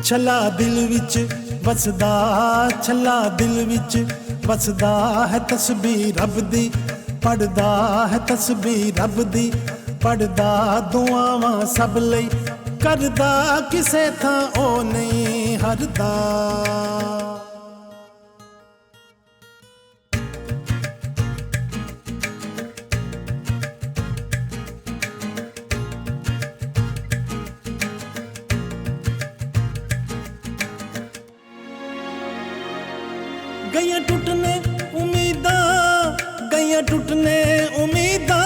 ਛੱਲਾ ਦਿਲ ਵਿੱਚ ਵਸਦਾ, ਛੱਲਾ ਦਿਲ ਵਿੱਚ ਵਸਦਾ ਹੈ ਤਸਬੀਰ ਰੱਬ ਦੀ, ਪੜਦਾ ਹੈ ਤਸਬੀਰ ਰੱਬ ਦੀ, ਪੜਦਾ ਦੁਆਵਾਂ ਸਭ ਲਈ, ਕਰਦਾ ਕਿਸੇ ਥਾਂ ਉਹ ਨਹੀਂ ਹਰਦਾ। गैया टूटने उम्मीदां, गैया टूटने उम्मीदां,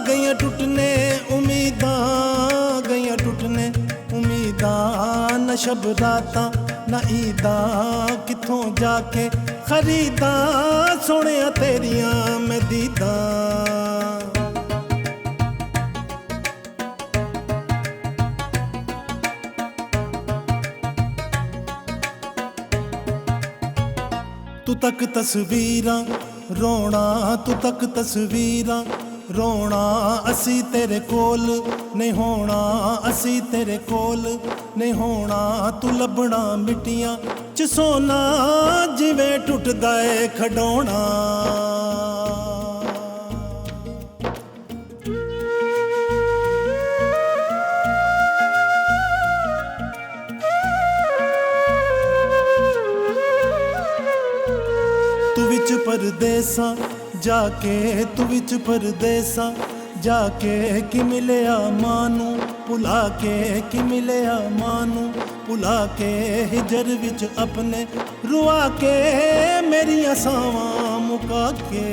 गैया टूटने उम्मीदां, गैया टूटने उम्मीदां। न शब रातां न ईदां, कित्थों जाके खरीदां सोहणिया तेरियां मैं दीदां। तू तक तस्वीरां रोना, तू तक तस्वीरां रोना, असी तेरे कोल नहीं होना, असी तेरे कोल नहीं होना। तू लभना मिट्टियां च सोना, जिवें टुटदा है खडौना। तू विच परदेसां जाके, तू विच परदेसां जाके कि मिलिया मानू भुला के, कि मिलिया मानू भुला के। हिजर विच अपने रुआ के मेरियां सावां मुका के।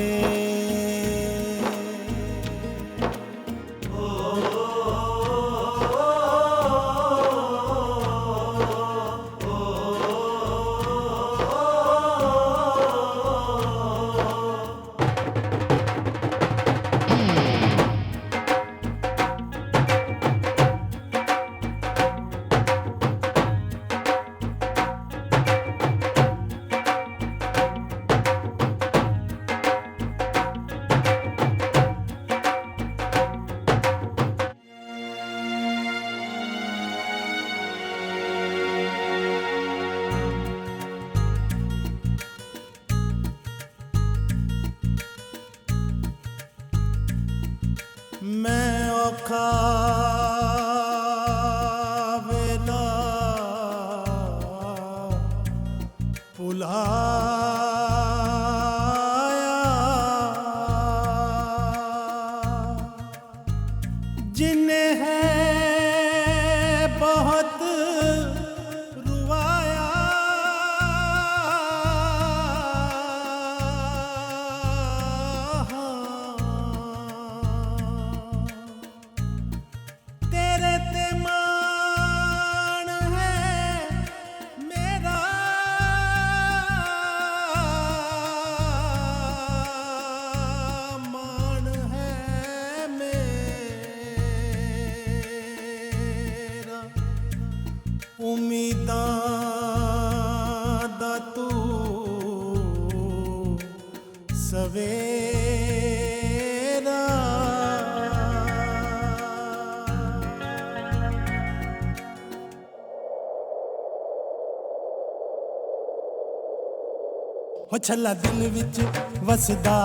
मैं औखा वेला भुलाया, जिन्हें है बहुत रुवाया। तेरे ते मान है मेरा, मान है मेरा। उम्मीदां दा तू सवेरा। हो छल्ला दिल विच वसदा,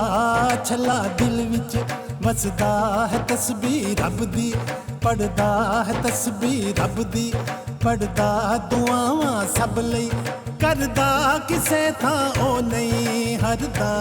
छल्ला दिल विच वसदा है तस्बीर रब दी, पढ़दा है तस्बीर रब दी, पढ़दा दुआवां सब लई, करदा किसे थां ओ नहीं हरदा।